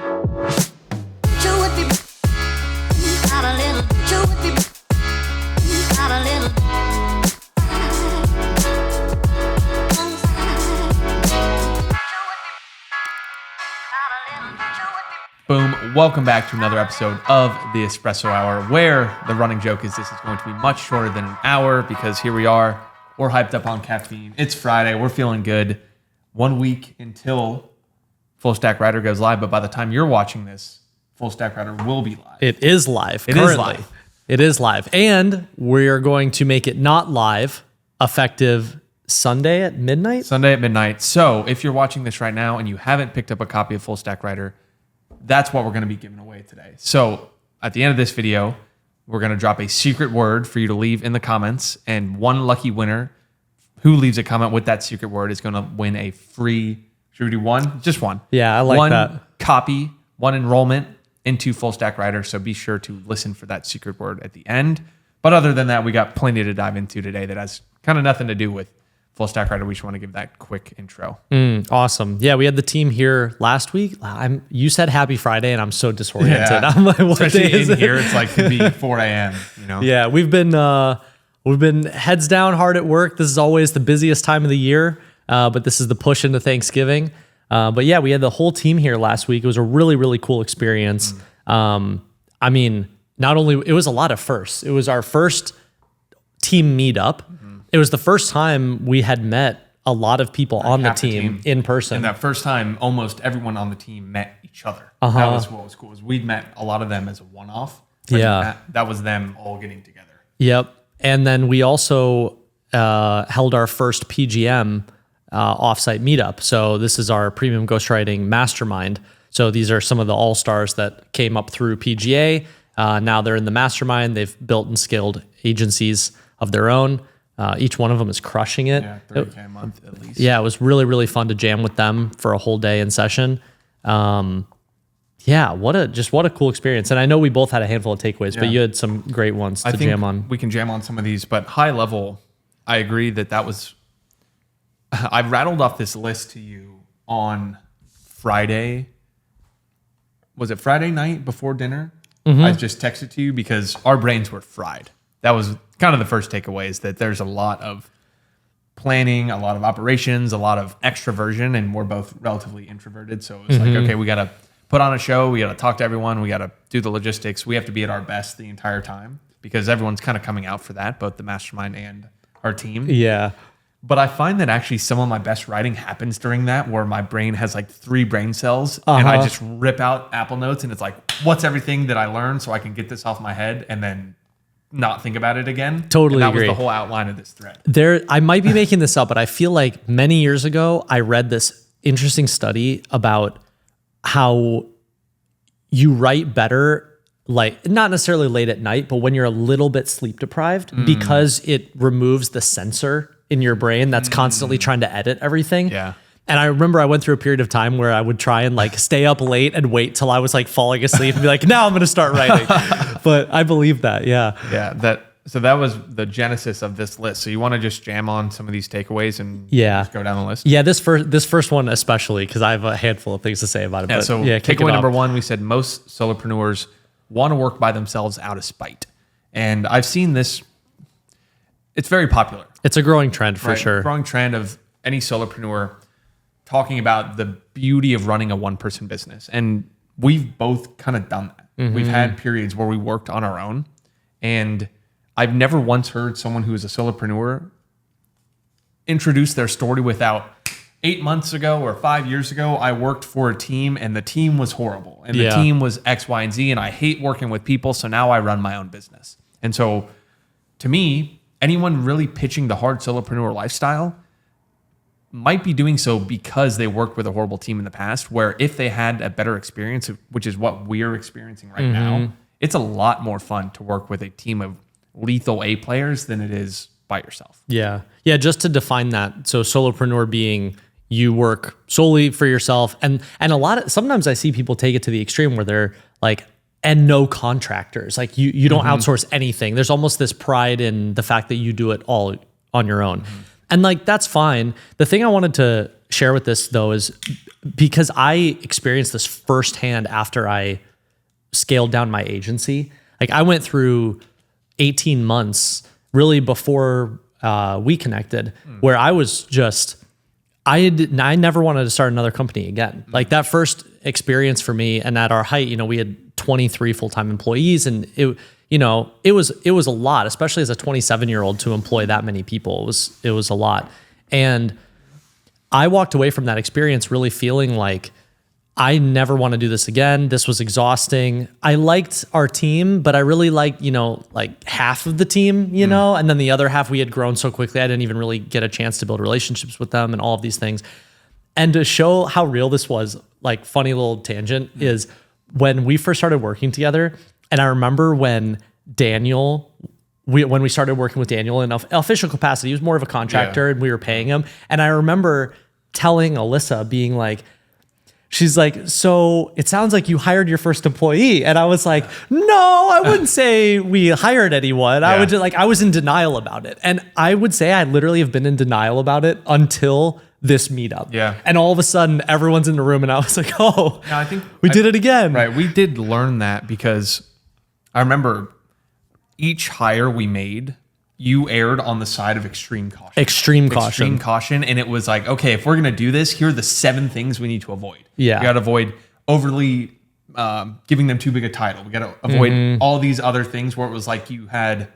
Boom. Welcome back to another episode of the Espresso Hour, where the running joke is this is going to be much shorter than an hour because here we are. We're hyped up on caffeine. It's Friday. We're feeling good. 1 week until Full Stack Rider goes live, but by the time you're watching this, Full Stack Rider will be live. It is live. It is live. It is live. And we're going to make it not live, effective Sunday at midnight? Sunday at midnight. So if you're watching this right now and you haven't picked up a copy of Full Stack Rider, that's what we're going to be giving away today. So at the end of this video, we're going to drop a secret word for you to leave in the comments, and one lucky winner who leaves a comment with that secret word is going to win a free, should we do one? Just one. Yeah, I like that. One copy, one enrollment into Full Stack Rider. So be sure to listen for that secret word at the end. But other than that, we got plenty to dive into today that has kind of nothing to do with Full Stack Rider. We just want to give that quick intro. Awesome. Yeah, we had the team here last week. You said happy Friday, and I'm so disoriented. Yeah. I'm like, what Especially day is in it? here, it's like could be 4 a.m. You know? Yeah, we've been heads down hard at work. This is always the busiest time of the year, but this is the push into Thanksgiving. But yeah, we had the whole team here last week. It was a really, really cool experience. I mean, not only, it was a lot of firsts. It was our first team meetup. It was the first time we had met a lot of people on the team in person. And that first time, almost everyone on the team met each other. That was what was cool. Is we'd met a lot of them as a one-off. Yeah. That was them all getting together. Yep. And then we also held our first PGM offsite meetup. So this is our premium ghostwriting mastermind. So these are some of the all-stars that came up through PGA. Now they're in the mastermind. They've built and scaled agencies of their own. Each one of them is crushing it. Yeah, $30K a month at least. Yeah, it was really, really fun to jam with them for a whole day in session. Yeah, what a cool experience. And I know we both had a handful of takeaways, but you had some great ones to jam on. We can jam on some of these, but high level, I agree that was, I rattled off this list to you on Friday. Was it Friday night before dinner? I just texted to you because our brains were fried. That was kind of the first takeaway, is that there's a lot of planning, a lot of operations, a lot of extroversion, and we're both relatively introverted. So it was like, okay, we got to put on a show. We got to talk to everyone. We got to do the logistics. We have to be at our best the entire time because everyone's kind of coming out for that, both the mastermind and our team. Yeah. But I find that actually some of my best writing happens during that, where my brain has like 3 brain cells and I just rip out Apple Notes and it's like, what's everything that I learned so I can get this off my head and then not think about it again. Totally and that agree. was the whole outline of this thread. I might be making this up, but I feel like many years ago, I read this interesting study about how you write better, like not necessarily late at night, but when you're a little bit sleep deprived, because it removes the sensor in your brain that's constantly trying to edit everything. Yeah. And I remember I went through a period of time where I would try and like stay up late and wait till I was like falling asleep and be like, now I'm going to start writing. But I believe that. Yeah. Yeah. So that was the genesis of this list. So you want to just jam on some of these takeaways and just go down the list? Yeah. This first one, especially because I have a handful of things to say about it. Yeah. But So takeaway number 1, we said most solopreneurs want to work by themselves out of spite. And I've seen this. It's very popular. It's a growing trend for sure. Growing trend of any solopreneur talking about the beauty of running a one-person business. And we've both kind of done that. We've had periods where we worked on our own. And I've never once heard someone who is a solopreneur introduce their story without 8 months ago or 5 years ago, I worked for a team and the team was horrible. And the team was X, Y, and Z. And I hate working with people. So now I run my own business. And so to me, anyone really pitching the hard solopreneur lifestyle might be doing so because they worked with a horrible team in the past, where if they had a better experience, which is what we're experiencing right now, it's a lot more fun to work with a team of lethal A players than it is by yourself. Yeah. Yeah. Just to define that. So solopreneur being you work solely for yourself. And sometimes I see people take it to the extreme where they're like, and no contractors. Like you don't outsource anything. There's almost this pride in the fact that you do it all on your own. And like, that's fine. The thing I wanted to share with this though is because I experienced this firsthand after I scaled down my agency. Like I went through 18 months really before we connected where I was just, I never wanted to start another company again. Like that first experience for me, and at our height, we had 23 full-time employees, and it was a lot, especially as a 27-year-old to employ that many people. It was a lot. And I walked away from that experience really feeling like I never want to do this again. This was exhausting. I liked our team, but I really liked, like half of the team, and then the other half we had grown so quickly, I didn't even really get a chance to build relationships with them and all of these things. And to show how real this was, like funny little tangent, is when we first started working together. And I remember when when we started working with Daniel in official capacity, he was more of a contractor and we were paying him. And I remember telling Alyssa, being like, she's like, so it sounds like you hired your first employee. And I was like, no, I wouldn't say we hired anyone. I was in denial about it. And I would say I literally have been in denial about it until this meetup. Yeah. And all of a sudden everyone's in the room and I was like, oh, no, I think we did it again. Right. We did learn that because I remember each hire we made, you erred on the side of extreme caution. Extreme caution. And it was like, okay, if we're going to do this, here are the 7 things we need to avoid. Yeah. You got to avoid overly giving them too big a title. We got to avoid all these other things where it was like you had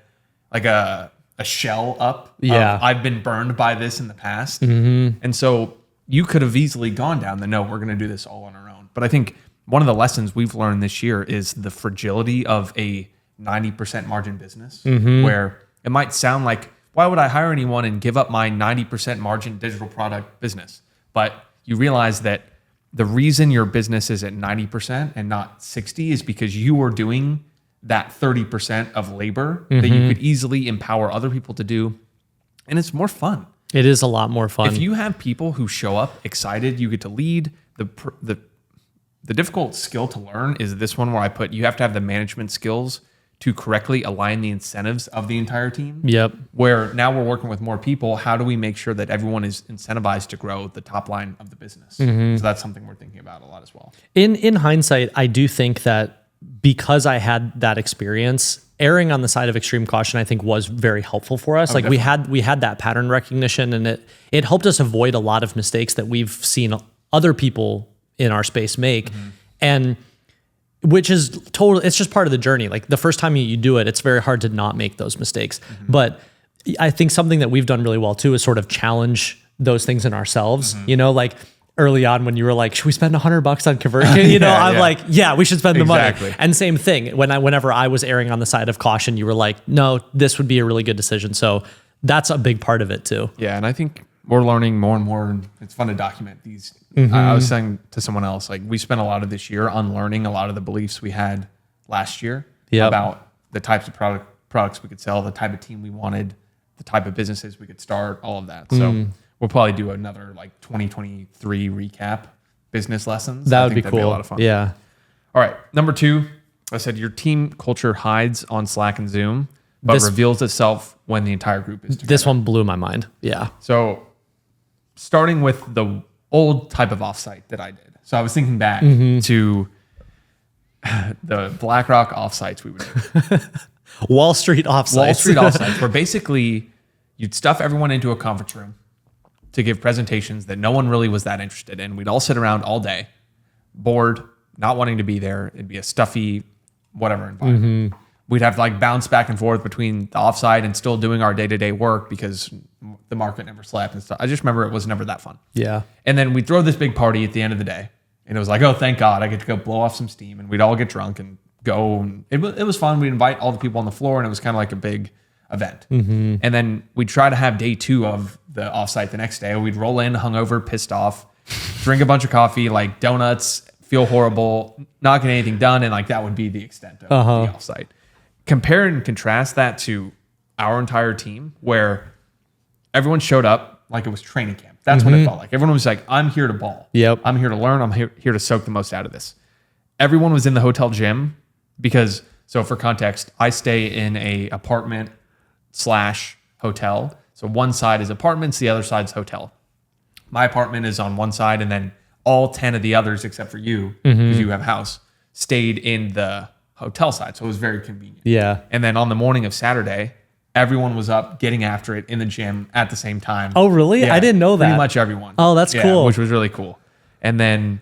like a shell up. Yeah. I've been burned by this in the past. And so you could have easily gone down the, no, we're going to do this all on our own. But I think one of the lessons we've learned this year is the fragility of a 90% margin business, where it might sound like, why would I hire anyone and give up my 90% margin digital product business? But you realize that the reason your business is at 90% and not 60 is because you are doing that 30% of labor that you could easily empower other people to do. And it's more fun. It is a lot more fun. If you have people who show up excited, you get to lead. The difficult skill to learn is this one where I put, you have to have the management skills to correctly align the incentives of the entire team. Yep. Where now we're working with more people, how do we make sure that everyone is incentivized to grow the top line of the business? So that's something we're thinking about a lot as well. In hindsight, I do think that because I had that experience, erring on the side of extreme caution, I think was very helpful for us. Definitely. we had that pattern recognition, and it helped us avoid a lot of mistakes that we've seen other people in our space make. And which is it's just part of the journey. Like the first time you do it, it's very hard to not make those mistakes. But I think something that we've done really well too is sort of challenge those things in ourselves. Like early on when you were like, should we spend $100 on conversion? I'm like, yeah, we should spend the money. And same thing, whenever I was erring on the side of caution, you were like, no, this would be a really good decision. So that's a big part of it too. Yeah. And I think we're learning more and more, and it's fun to document these. I was saying to someone else, like we spent a lot of this year unlearning a lot of the beliefs we had last year about the types of products we could sell, the type of team we wanted, the type of businesses we could start, all of that. So we'll probably do another like 2023 recap business lessons. That would be cool. That'd be a lot of fun. Yeah. All right. Number 2, I said your team culture hides on Slack and Zoom, but reveals itself when the entire group is together. This one blew my mind. Yeah. So starting with the old type of offsite that I did. So I was thinking back to the BlackRock offsites we would do. Wall Street offsites. Where basically you'd stuff everyone into a conference room to give presentations that no one really was that interested in. We'd all sit around all day, bored, not wanting to be there. It'd be a stuffy, whatever environment. We'd have to like bounce back and forth between the offsite and still doing our day-to-day work because the market never slept and stuff. I just remember it was never that fun. Yeah. And then we'd throw this big party at the end of the day. And it was like, oh, thank God, I get to go blow off some steam. And we'd all get drunk and go. And it was fun. We'd invite all the people on the floor, and it was kind of like a big event. And then we'd try to have day 2 of the offsite the next day. We'd roll in hungover, pissed off, drink a bunch of coffee, like donuts, feel horrible, not get anything done. And like that would be the extent of the offsite. Compare and contrast that to our entire team where everyone showed up like it was training camp. That's what it felt like. Everyone was like, I'm here to ball. Yep. I'm here to learn. I'm here to soak the most out of this. Everyone was in the hotel gym because, so for context, I stay in a apartment / hotel. So one side is apartments, the other side's hotel. My apartment is on one side, and then all 10 of the others, except for you, because you have a house, stayed in the hotel side. So it was very convenient. Yeah. And then on the morning of Saturday, everyone was up getting after it in the gym at the same time. Oh, really? Yeah, I didn't know that. Pretty much everyone. Oh, that's cool. Which was really cool. And then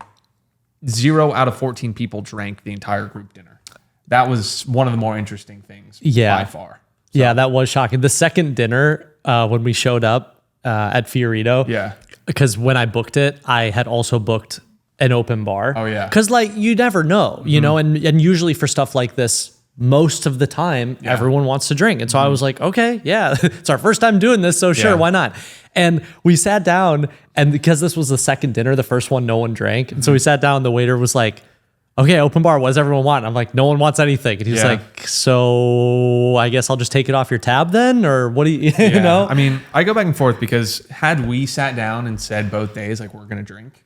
0 out of 14 people drank the entire group dinner. That was one of the more interesting things by far. So, yeah, that was shocking. The second dinner, when we showed up at Fiorito, because when I booked it, I had also booked an open bar. Oh, yeah. Because like you never know, you know, and usually for stuff like this, most of the time, everyone wants to drink. And so I was like, okay, yeah, it's our first time doing this. So sure, why not? And we sat down, and because this was the second dinner, the first one, no one drank. And so we sat down, the waiter was like, okay, open bar, what does everyone want? And I'm like, no one wants anything. And he's like, so I guess I'll just take it off your tab then? Or what do you, you know? I mean, I go back and forth because had we sat down and said both days, like, we're going to drink,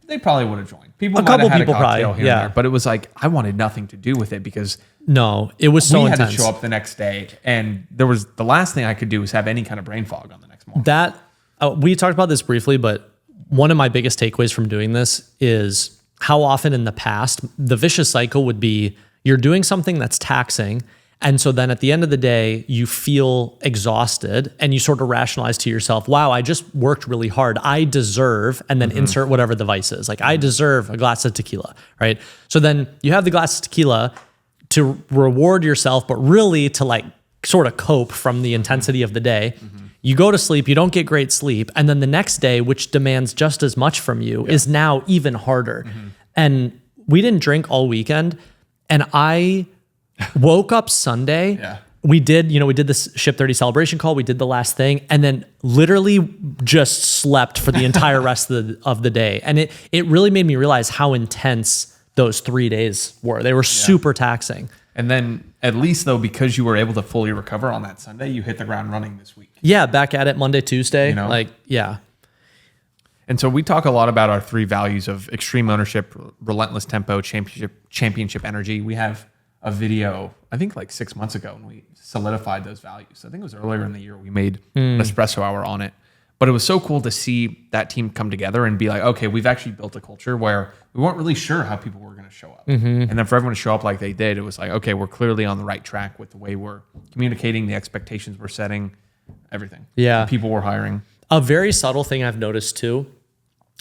they probably would have joined. People might have had a cocktail here and there, but it was like, I wanted nothing to do with it because no, it was so intense. We had to show up the next day, and there was the last thing I could do was have any kind of brain fog on the next morning. That we talked about this briefly, but one of my biggest takeaways from doing this is how often in the past the vicious cycle would be you're doing something that's taxing, and so then at the end of the day you feel exhausted and you sort of rationalize to yourself, wow, I just worked really hard, I deserve, and then insert whatever the vice is, like I deserve a glass of tequila, right? So then you have the glass of tequila to reward yourself, but really to like sort of cope from the intensity of the day. You go to sleep, you don't get great sleep, and then the next day, which demands just as much from you, is now even harder. And we didn't drink all weekend, and I woke up Sunday. We did this Ship 30 celebration call. We did the last thing, and then literally just slept for the entire rest of the day. And it really made me realize how intense those 3 days were. They were super taxing. And then at least though, because you were able to fully recover on that Sunday, you hit the ground running this week. Yeah, back at it Monday, Tuesday. You know? Like, yeah. And so we talk a lot about our 3 values of extreme ownership, relentless tempo, championship energy. We have a video, I think like 6 months ago, and we solidified those values. I think it was earlier in the year we made an Espresso Hour on it. But it was so cool to see that team come together and be like, okay, we've actually built a culture where we weren't really sure how people were going to show up. And then for everyone to show up like they did, it was like, okay, we're clearly on the right track with the way we're communicating, the expectations we're setting, everything. Yeah. The people we're hiring. A very subtle thing I've noticed too,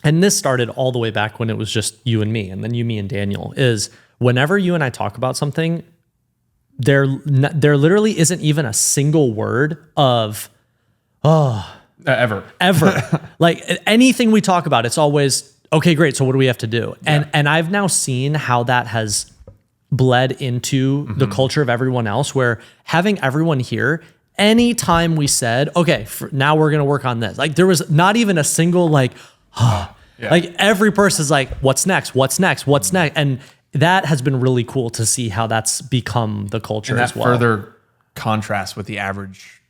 and this started all the way back when it was just you and me, and then you, me, and Daniel, is whenever you and I talk about something, there literally isn't even a single word of, Ever. Like anything we talk about, it's always, okay, great. So what do we have to do? And I've now seen how that has bled into the culture of everyone else, where having everyone here, anytime we said, okay, now we're going to work on this. Like there was not even a single like, like every person's like, what's next? What's next? What's next? And that has been really cool to see how that's become the culture and that as well. Further contrast with the average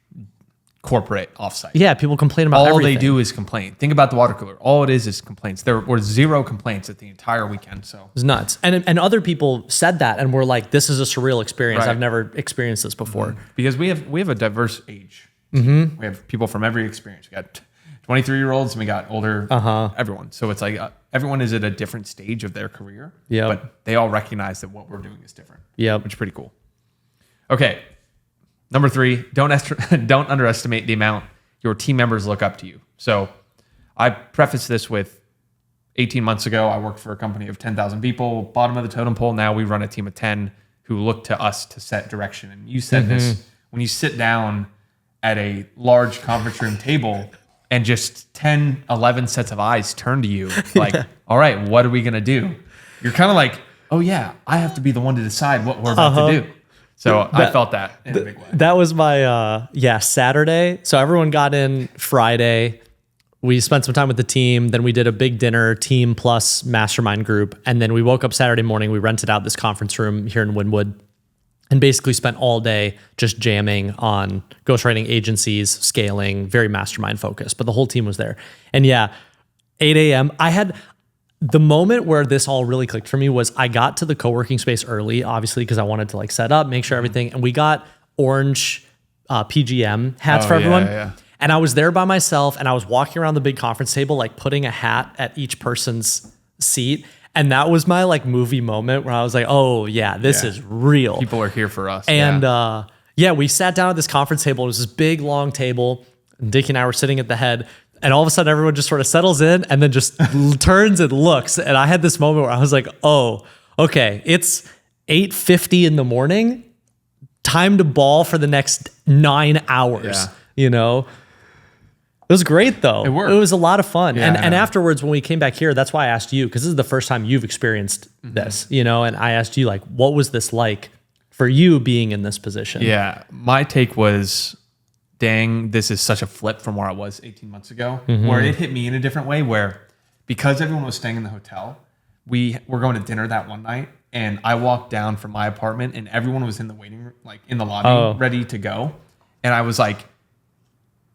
corporate offsite. Yeah, people complain about all everything. they do is complain. Think about the water cooler. All it is complaints. There were 0 complaints at the entire weekend. So it's nuts. And other people said that and were like, this is a surreal experience. Right. I've never experienced this before. Because we have a diverse age. We have people from every experience. We got 23-year-olds and we got older, everyone. So it's like everyone is at a different stage of their career. But they all recognize that what we're doing is different. Which is pretty cool. Okay. Number 3, don't underestimate the amount your team members look up to you. So I preface this with 18 months ago, I worked for a company of 10,000 people, bottom of the totem pole. Now we run a team of 10 who look to us to set direction. And you said this, when you sit down at a large conference room table and just 10, 11 sets of eyes turn to you like, all right, what are we going to do? You're kind of like, oh yeah, I have to be the one to decide what we're about to do. So I felt that in a big way. That was my, Saturday. So everyone got in Friday. We spent some time with the team. Then we did a big dinner, team plus mastermind group. And then we woke up Saturday morning. We rented out this conference room here in Wynwood and basically spent all day just jamming on ghostwriting agencies, scaling, very mastermind focused. But the whole team was there. And 8 a.m. I had... The moment where this all really clicked for me was I got to the co-working space early, obviously, because I wanted to like set up, make sure everything, and we got orange PGM hats for everyone. And I was there by myself and I was walking around the big conference table, like putting a hat at each person's seat. And that was my like movie moment where I was like, oh yeah, this is real. People are here for us. And we sat down at this conference table. It was this big, long table. And Dickie and I were sitting at the head. And all of a sudden, everyone just sort of settles in and then just turns and looks. And I had this moment where I was like, oh, okay, it's 8:50 in the morning. Time to ball for the next 9 hours, you know? It was great though. It worked. It was a lot of fun. Yeah. And afterwards, when we came back here, that's why I asked you, because this is the first time you've experienced this, you know? And I asked you, like, what was this like for you being in this position? Yeah. My take was, dang, this is such a flip from where I was 18 months ago, where it hit me in a different way, where because everyone was staying in the hotel, we were going to dinner that one night. And I walked down from my apartment and everyone was in the waiting room, like in the lobby, ready to go. And I was like,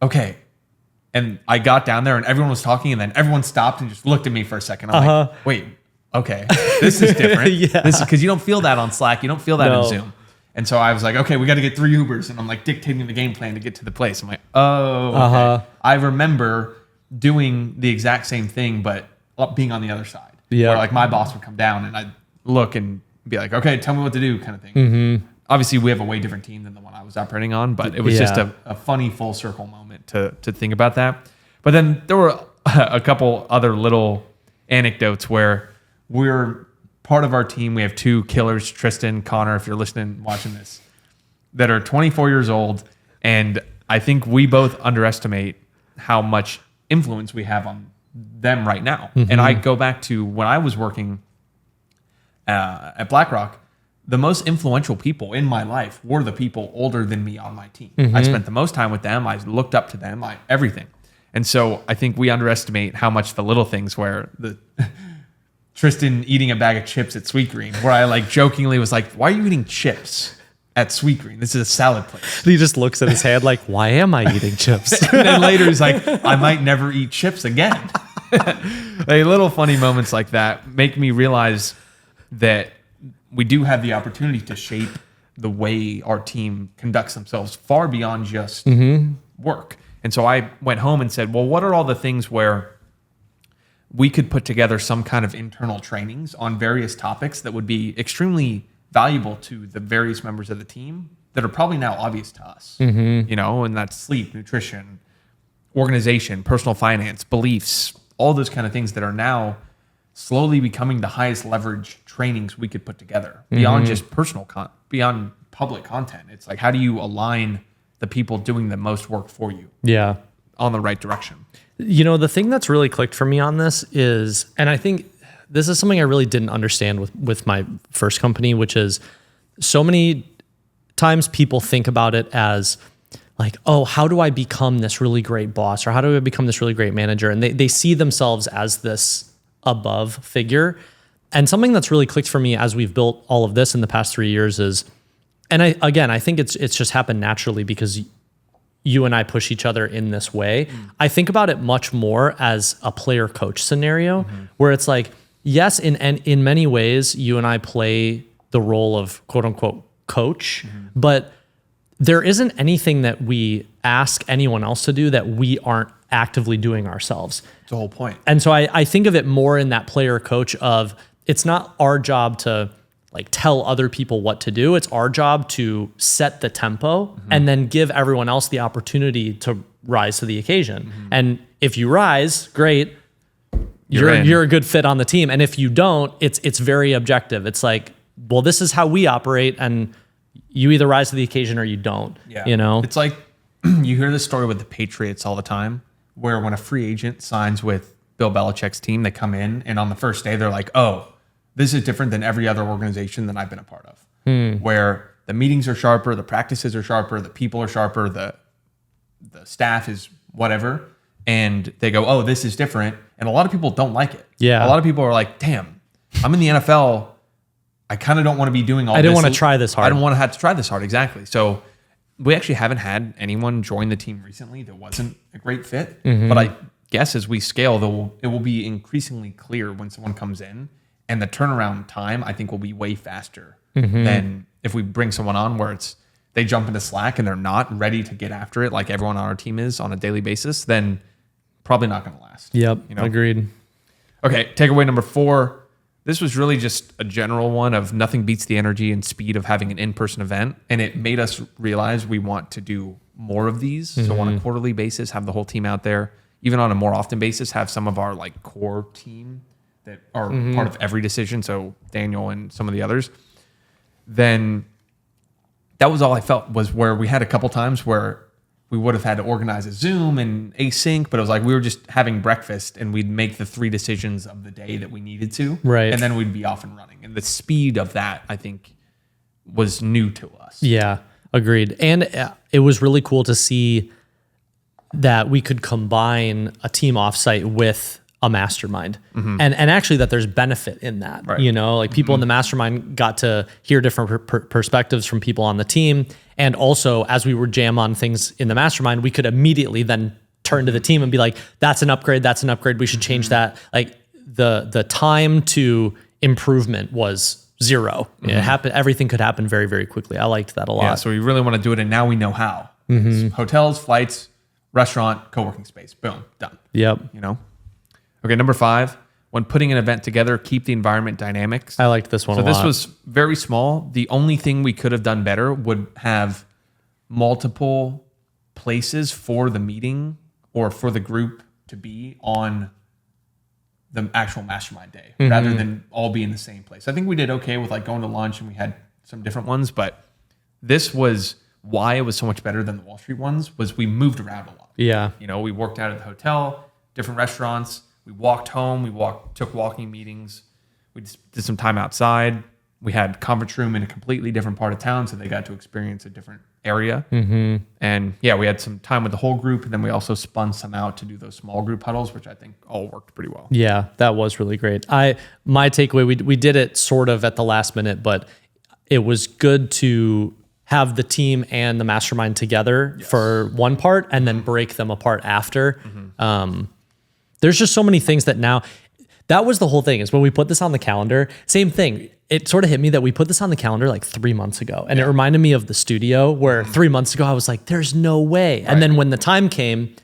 okay. And I got down there and everyone was talking and then everyone stopped and just looked at me for a second. I'm like, wait, okay, this is different. This is because you don't feel that on Slack. You don't feel that in Zoom. And so I was like, okay, we got to get 3 Ubers. And I'm like dictating the game plan to get to the place. I'm like, oh, okay. I remember doing the exact same thing, but being on the other side. Yeah. Where like my boss would come down and I'd look and be like, okay, tell me what to do kind of thing. Obviously, we have a way different team than the one I was operating on, but it was just a funny full circle moment to think about that. But then there were a couple other little anecdotes where we're part of our team. We have 2 killers, Tristan, Connor, if you're listening, watching this, that are 24 years old. And I think we both underestimate how much influence we have on them right now. And I go back to when I was working at BlackRock, the most influential people in my life were the people older than me on my team. I spent the most time with them. I looked up to them, everything. And so I think we underestimate how much the little things, where the Tristan eating a bag of chips at Sweetgreen, where I like jokingly was like, why are you eating chips at Sweetgreen? This is a salad place. He just looks at his hand like, why am I eating chips? And then later he's like, I might never eat chips again. Like little funny moments like that make me realize that we do have the opportunity to shape the way our team conducts themselves far beyond just work. And so I went home and said, well, what are all the things where we could put together some kind of internal trainings on various topics that would be extremely valuable to the various members of the team that are probably now obvious to us, you know, and that's sleep, nutrition, organization, personal finance, beliefs, all those kind of things that are now slowly becoming the highest leverage trainings we could put together beyond just beyond public content. It's like, how do you align the people doing the most work for you on the right direction? You know, the thing that's really clicked for me on this is, and I think this is something I really didn't understand with my first company, which is so many times people think about it as like, oh, how do I become this really great boss? Or how do I become this really great manager? And they see themselves as this above figure. And something that's really clicked for me as we've built all of this in the past 3 years is, and I think it's just happened naturally because you and I push each other in this way. I think about it much more as a player coach scenario where it's like, yes, in many ways, you and I play the role of quote unquote coach, but there isn't anything that we ask anyone else to do that we aren't actively doing ourselves. It's the whole point. And so I think of it more in that player coach of, it's not our job to like tell other people what to do. It's our job to set the tempo and then give everyone else the opportunity to rise to the occasion. And if you rise, great. You're a good fit on the team. And if you don't, it's very objective. It's like, well, this is how we operate, and you either rise to the occasion or you don't. Yeah. You know? It's like you hear this story with the Patriots all the time, where when a free agent signs with Bill Belichick's team, they come in and on the first day they're like, oh, this is different than every other organization that I've been a part of. Where the meetings are sharper, the practices are sharper, the people are sharper, the staff is whatever. And they go, oh, this is different. And a lot of people don't like it. Yeah. A lot of people are like, damn, I'm in the NFL. I kind of don't want to be doing all this. I didn't want to try this hard. I don't want to have to try this hard. Exactly. So we actually haven't had anyone join the team recently that wasn't a great fit. But I guess as we scale, it will be increasingly clear when someone comes in, and the turnaround time, I think, will be way faster than if we bring someone on where it's they jump into Slack and they're not ready to get after it like everyone on our team is on a daily basis, then probably not going to last. Yep. Agreed. Okay. Takeaway number 4. This was really just a general one of nothing beats the energy and speed of having an in-person event. And it made us realize we want to do more of these. So on a quarterly basis, have the whole team out there. Even on a more often basis, have some of our like core team that are part of every decision. So Daniel and some of the others. Then that was all I felt was where we had a couple times where we would have had to organize a Zoom and async, but it was like we were just having breakfast and we'd make the 3 decisions of the day that we needed to. Right. And then we'd be off and running. And the speed of that, I think, was new to us. Yeah, agreed. And it was really cool to see that we could combine a team offsite with a mastermind. And actually that there's benefit in that, Right. you know, like people in the mastermind got to hear different perspectives from people on the team. And also as we would jam on things in the mastermind, we could immediately then turn to the team and be like, that's an upgrade. We should change that. Like the time to improvement was 0. It happened. Everything could happen very, very quickly. I liked that a lot. Yeah, so we really want to do it. And now we know how. Hotels, flights, restaurant, co-working space. Boom, done. Yep. You know? Okay, number 5, when putting an event together, keep the environment dynamics. I liked this one a lot. So this was very small. The only thing we could have done better would have multiple places for the meeting or for the group to be on the actual mastermind day rather than all be in the same place. I think we did okay with like going to lunch and we had some different ones, but this was why it was so much better than the Wall Street ones was we moved around a lot. Yeah. You know, we worked out at the hotel, different restaurants. We walked home. Took walking meetings. We just did some time outside. We had conference room in a completely different part of town, so they got to experience a different area. And yeah, we had some time with the whole group, and then we also spun some out to do those small group huddles, which I think all worked pretty well. Yeah, that was really great. My takeaway, we did it sort of at the last minute, but it was good to have the team and the mastermind together for one part and then break them apart after. There's just so many things that now, that was the whole thing is when we put this on the calendar, same thing. It sort of hit me that we put this on the calendar like 3 months ago. And it reminded me of the studio where 3 months ago I was like, there's no way. And then when the time came,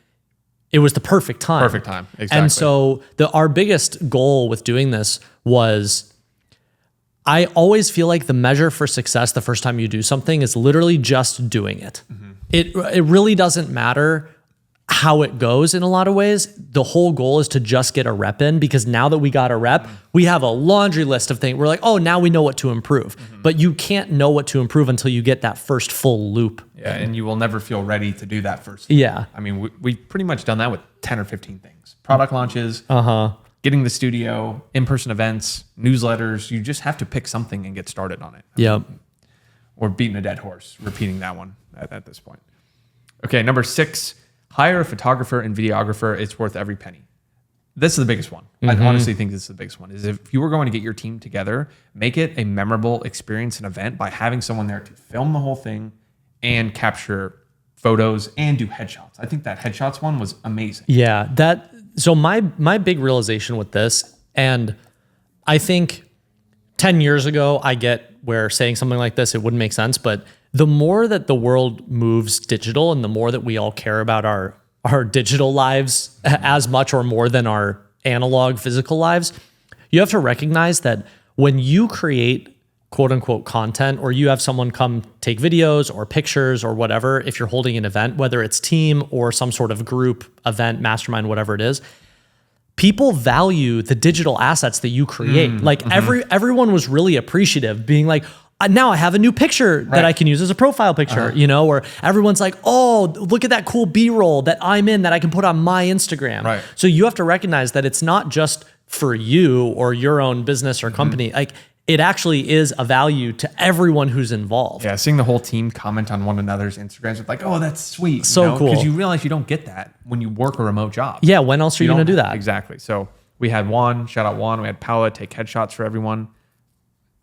it was the perfect time. Perfect time, exactly. And so our biggest goal with doing this was, I always feel like the measure for success the first time you do something is literally just doing it. It really doesn't matter how it goes in a lot of ways. The whole goal is to just get a rep in, because now that we got a rep, we have a laundry list of things. We're like, oh, now we know what to improve. But you can't know what to improve until you get that first full loop. Yeah, and you will never feel ready to do that first. Yeah. I mean, we've pretty much done that with 10 or 15 things. Product launches, getting the studio, in-person events, newsletters. You just have to pick something and get started on it. Yep. Or beating a dead horse, repeating that one at this point. Okay, number 6, hire a photographer and videographer. It's worth every penny. This is the biggest one. I honestly think this is the biggest one. Is if you were going to get your team together, make it a memorable experience and event by having someone there to film the whole thing and capture photos and do headshots. I think that headshots one was amazing. Yeah, so my big realization with this, and I think 10 years ago, I get where saying something like this, it wouldn't make sense, but the more that the world moves digital and the more that we all care about our digital lives as much or more than our analog physical lives, you have to recognize that when you create quote unquote content, or you have someone come take videos or pictures or whatever, if you're holding an event, whether it's team or some sort of group event, mastermind, whatever it is, people value the digital assets that you create. Everyone was really appreciative, being like, now I have a new picture that I can use as a profile picture, you know, or everyone's like, oh, look at that cool B-roll that I'm in that I can put on my Instagram. Right. So you have to recognize that it's not just for you or your own business or company. Like, it actually is a value to everyone who's involved. Yeah, seeing the whole team comment on one another's Instagrams with like, oh, that's sweet. So cool. Because you realize you don't get that when you work a remote job. Yeah, when else are you going to do that? Exactly. So we had Juan, shout out Juan. We had Paula take headshots for everyone.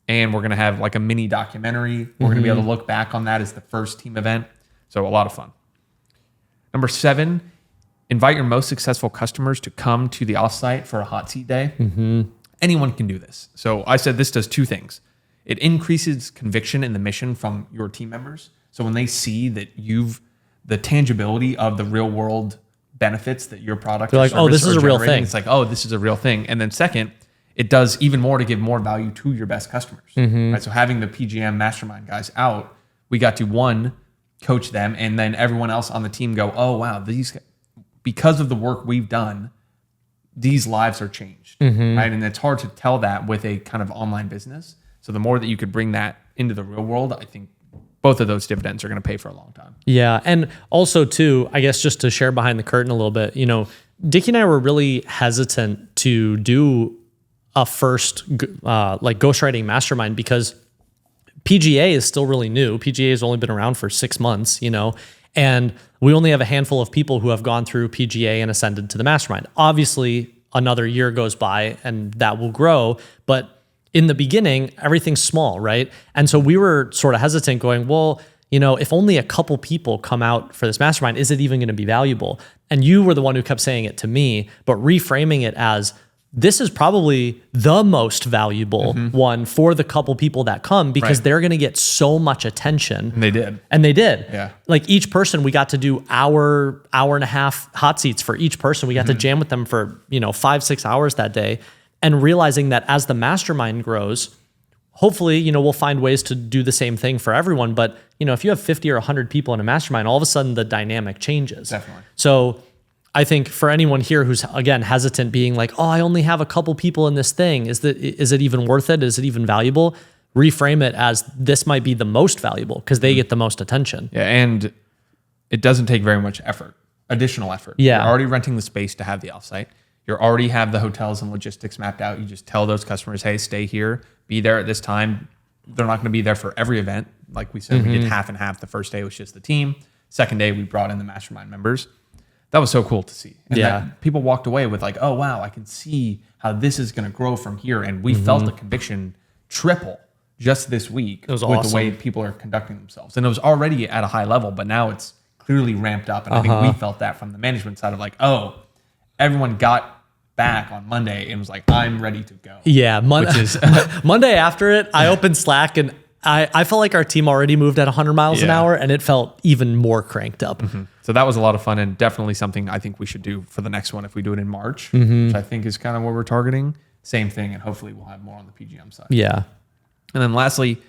And we're going to have like a mini documentary. We're going to be able to look back on that as the first team event. So a lot of fun. Number 7, invite your most successful customers to come to the offsite for a hot seat day. Anyone can do this. So I said this does 2 things. It increases conviction in the mission from your team members. So when they see that the tangibility of the real world benefits that your product, they're like, oh, this is a real thing. It's like, oh, this is a real thing. And then second, it does even more to give more value to your best customers. Right? So having the PGM mastermind guys out, we got to one, coach them, and then everyone else on the team go, oh wow, because of the work we've done, these lives are changed, right? And it's hard to tell that with a kind of online business. So the more that you could bring that into the real world, I think both of those dividends are going to pay for a long time. Yeah. And also too, I guess just to share behind the curtain a little bit, Dickie and I were really hesitant to do a first like ghostwriting mastermind because PGA is still really new. PGA has only been around for 6 months, and we only have a handful of people who have gone through PGA and ascended to the mastermind. Obviously, another year goes by and that will grow, but in the beginning, everything's small, right? And so we were sort of hesitant going, well, if only a couple people come out for this mastermind, is it even going to be valuable? And you were the one who kept saying it to me, but reframing it as, this is probably the most valuable one for the couple people that come because they're going to get so much attention. And they did. Yeah. Like each person, we got to do hour and a half hot seats for each person. We got to jam with them for, 5-6 hours that day. And realizing that as the mastermind grows, hopefully, we'll find ways to do the same thing for everyone. But, if you have 50 or 100 people in a mastermind, all of a sudden the dynamic changes. Definitely. So I think for anyone here who's, again, hesitant, being like, oh, I only have a couple people in this thing, is it even worth it? Is it even valuable? Reframe it as, this might be the most valuable because they get the most attention. Yeah, and it doesn't take very much additional effort. Yeah. You're already renting the space to have the offsite. You already have the hotels and logistics mapped out. You just tell those customers, hey, stay here, be there at this time. They're not going to be there for every event. Like we said, we did half and half. The first day was just the team. Second day, we brought in the mastermind members. That was so cool to see. And that people walked away with like, oh, wow, I can see how this is going to grow from here. And we felt the conviction triple just this week with the way people are conducting themselves. And it was already at a high level, but now it's clearly ramped up. And I think we felt that from the management side of like, oh, everyone got back on Monday and was like, I'm ready to go. Yeah. Monday after it, I opened Slack and I felt like our team already moved at 100 miles an hour and it felt even more cranked up. So that was a lot of fun and definitely something I think we should do for the next one if we do it in March, which I think is kind of what we're targeting. Same thing, and hopefully we'll have more on the PGM side. Yeah. And then lastly,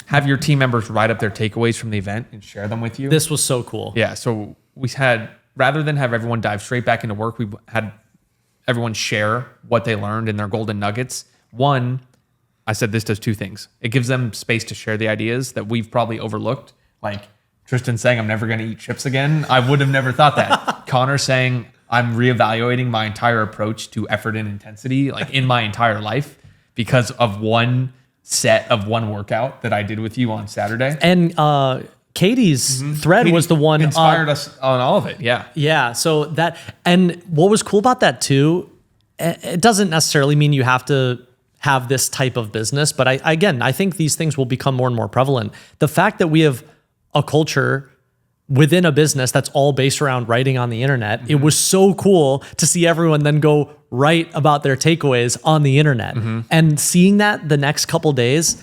have your team members write up their takeaways from the event and share them with you. This was so cool. Yeah, so we had, rather than have everyone dive straight back into work, we had everyone share what they learned in their golden nuggets. One, I said this does two things. It gives them space to share the ideas that we've probably overlooked. Like Tristan saying, I'm never going to eat chips again. I would have never thought that. Connor saying, I'm reevaluating my entire approach to effort and intensity, like in my entire life, because of one set of one workout that I did with you on Saturday. And Katie's thread was the one inspired us on all of it. Yeah. Yeah. So that, and what was cool about that too, it doesn't necessarily mean you have to have this type of business, but I think these things will become more and more prevalent. The fact that we have a culture within a business that's all based around writing on the internet, it was so cool to see everyone then go write about their takeaways on the internet. And seeing that the next couple days,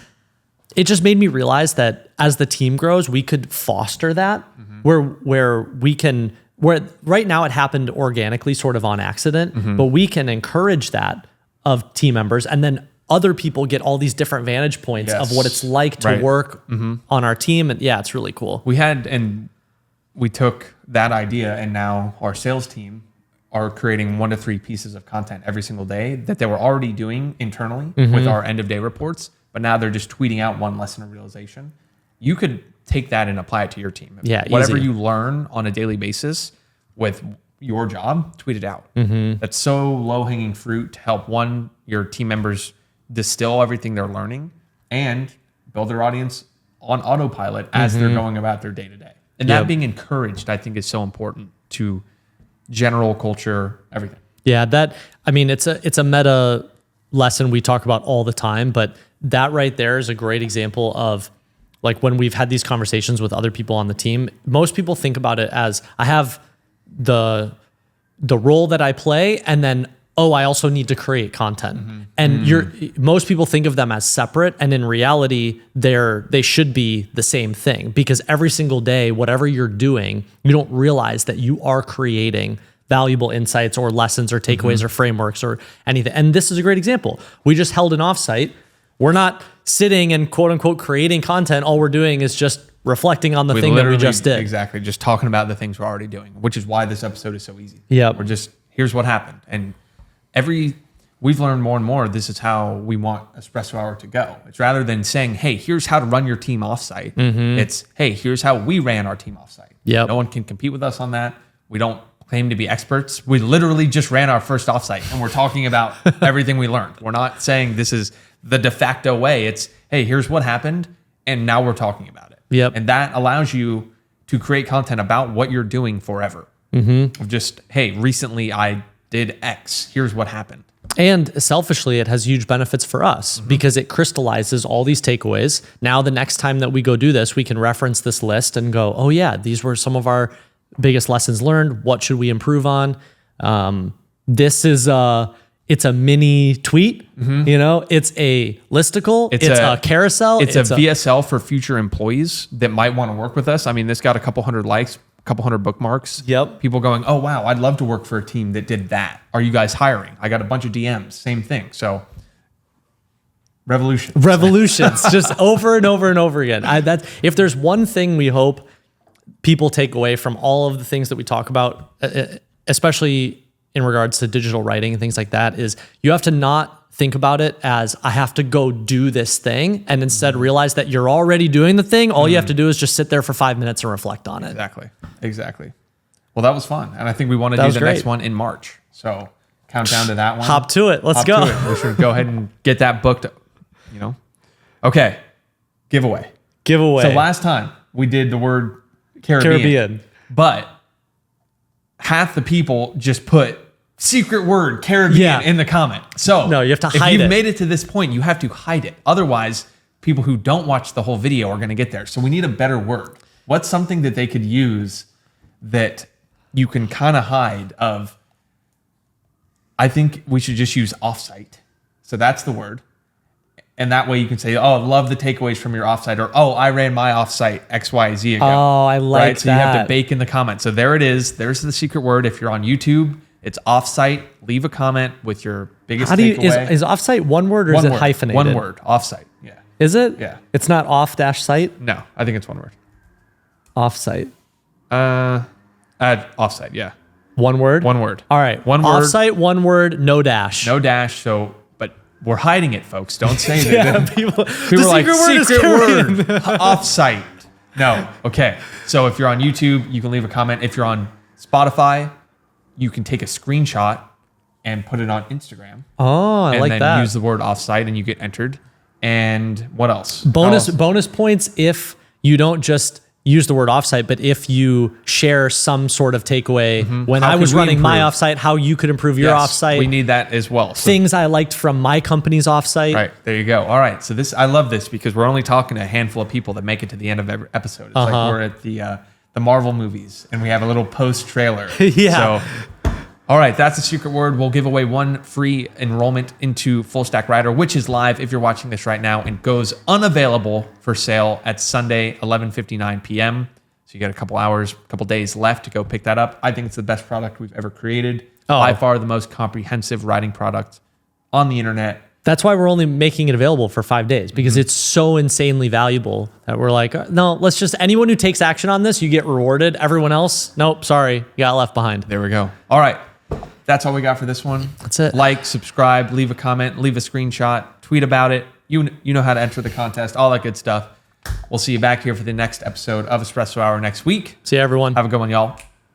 it just made me realize that as the team grows, we could foster that where we can, where right now it happened organically, sort of on accident, but we can encourage that of team members, and then other people get all these different vantage points of what it's like to work on our team. And yeah, it's really cool. We took that idea, and now our sales team are creating 1 to 3 pieces of content every single day that they were already doing internally with our end of day reports, but now they're just tweeting out one lesson of realization. You could take that and apply it to your team. Yeah, whatever easy. you learn on a daily basis with your job, tweet it out. That's so low-hanging fruit to help your team members distill everything they're learning and build their audience on autopilot as they're going about their day-to-day. And that being encouraged, I think, is so important to general culture, everything. Yeah, it's a meta lesson we talk about all the time, but that right there is a great example of like when we've had these conversations with other people on the team. Most people think about it as I have the role that I play, and then oh, I also need to create content. And most people think of them as separate, and in reality, they should be the same thing, because every single day, whatever you're doing, you don't realize that you are creating valuable insights or lessons or takeaways or frameworks or anything. And this is a great example. We just held an offsite. We're not sitting and quote unquote creating content. All we're doing is just reflecting on the thing that we just did. Exactly. Just talking about the things we're already doing, which is why this episode is so easy. Yeah. We're just, here's what happened. And we've learned more and more, this is how we want Espresso Hour to go. It's rather than saying, hey, here's how to run your team offsite. It's, hey, here's how we ran our team offsite. Yep. No one can compete with us on that. We don't claim to be experts. We literally just ran our first offsite and we're talking about everything we learned. We're not saying this is the de facto way. It's, hey, here's what happened, and now we're talking about it. Yep. And that allows you to create content about what you're doing forever. Of just, hey, recently I did X. Here's what happened. And selfishly, it has huge benefits for us because it crystallizes all these takeaways. Now, the next time that we go do this, we can reference this list and go, oh yeah, these were some of our biggest lessons learned. What should we improve on? This is it's a mini tweet, it's a listicle, it's a carousel. It's a VSL for future employees that might want to work with us. I mean, this got a couple hundred likes, a couple hundred bookmarks. Yep. People going, oh, wow, I'd love to work for a team that did that. Are you guys hiring? I got a bunch of DMs, same thing. So revolutions, just over and over and over again. If there's one thing we hope people take away from all of the things that we talk about, especially in regards to digital writing and things like that, is you have to not think about it as I have to go do this thing, and instead realize that you're already doing the thing. All you have to do is just sit there for 5 minutes and reflect on it. Exactly. Well, that was fun. And I think we want to do the next one in March. So count down to that one. Hop to it. Let's go. We should go ahead and get that booked, Okay. Giveaway. So last time we did the word Caribbean. But half the people just put secret word Caribbean in the comment. So no, you have to hide it. If you've made it to this point, you have to hide it. Otherwise, people who don't watch the whole video are going to get there. So we need a better word. What's something that they could use that you can kind of hide of? I think we should just use offsite. So that's the word. And that way you can say, oh, love the takeaways from your offsite, or, oh, I ran my offsite XYZ ago. Oh, I like that. So you have to bake in the comment. So there it is. There's the secret word. If you're on YouTube, it's offsite. Leave a comment with your biggest takeaway. Is offsite one word or is it hyphenated? One word. Offsite. Yeah. Is it? Yeah. It's not off-site? No, I think it's one word. Offsite. Offsite, yeah. One word? One word. All right. One word. Offsite, one word, no dash. No dash. So, but we're hiding it, folks. Don't say that. People are like, secret word, offsite. No. Okay. So if you're on YouTube, you can leave a comment. If you're on Spotify, you can take a screenshot and put it on Instagram. Oh, I like that. And then use the word offsite and you get entered. And what else? Bonus points if you don't just use the word offsite, but if you share some sort of takeaway when I was running my offsite, how you could improve your offsite. We need that as well. So, things I liked from my company's offsite. Right. There you go. All right. So I love this because we're only talking to a handful of people that make it to the end of every episode. It's like we're at the Marvel movies and we have a little post trailer. Yeah. So, all right, that's the secret word. We'll give away one free enrollment into Full Stack Writer, which is live if you're watching this right now and goes unavailable for sale at Sunday, 11:59 p.m. So you got a couple days left to go pick that up. I think it's the best product we've ever created. By far the most comprehensive writing product on the internet. That's why we're only making it available for 5 days, because it's so insanely valuable that we're like, no, let's just, anyone who takes action on this, you get rewarded. Everyone else, nope, sorry, you got left behind. There we go. All right. That's all we got for this one. That's it. Like, subscribe, leave a comment, leave a screenshot, tweet about it. You know how to enter the contest, all that good stuff. We'll see you back here for the next episode of Espresso Hour next week. See you, everyone. Have a good one, y'all.